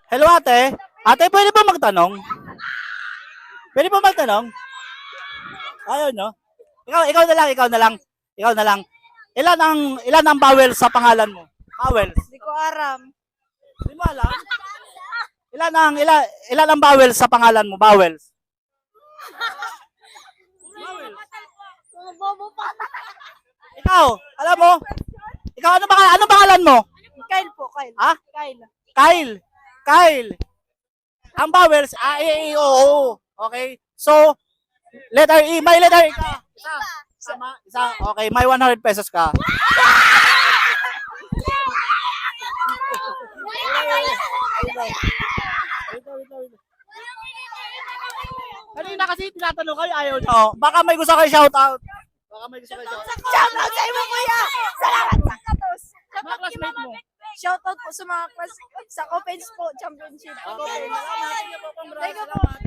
Hello ate. Ate, pwede po magtanong? Pwede po magtanong? Ayaw no? Ikaw na lang, ikaw na lang. Ikaw na lang. Ilan ang vowels sa pangalan mo? Vowels. Hindi ko aram. Hindi mo alam? Ilan ang vowels sa pangalan mo? Vowels. Vowels. Bobo pa. Ikaw, alam mo? Ikaw, ano pangalan mo? Kyle po, Kyle. Ha? Kyle. Kyle. Kyle. Ang vowels, A, E, I, O, O. Okay? So, letter E. May letter E ka. Isa. Tama. Isa. Okay, may 100 pesos ka. Kanina kasi tinatanong kayo, ayaw nyo. Baka may gusto kayo shoutout. Baka may gusto kayo shoutout. Shoutout sa iyo, kuya! Salamat sa katos! Mga classmate mo. Shoutout po sa mga class sa Open po Championship. Okay, salamat. Thank you po. Thank you po. Salamat.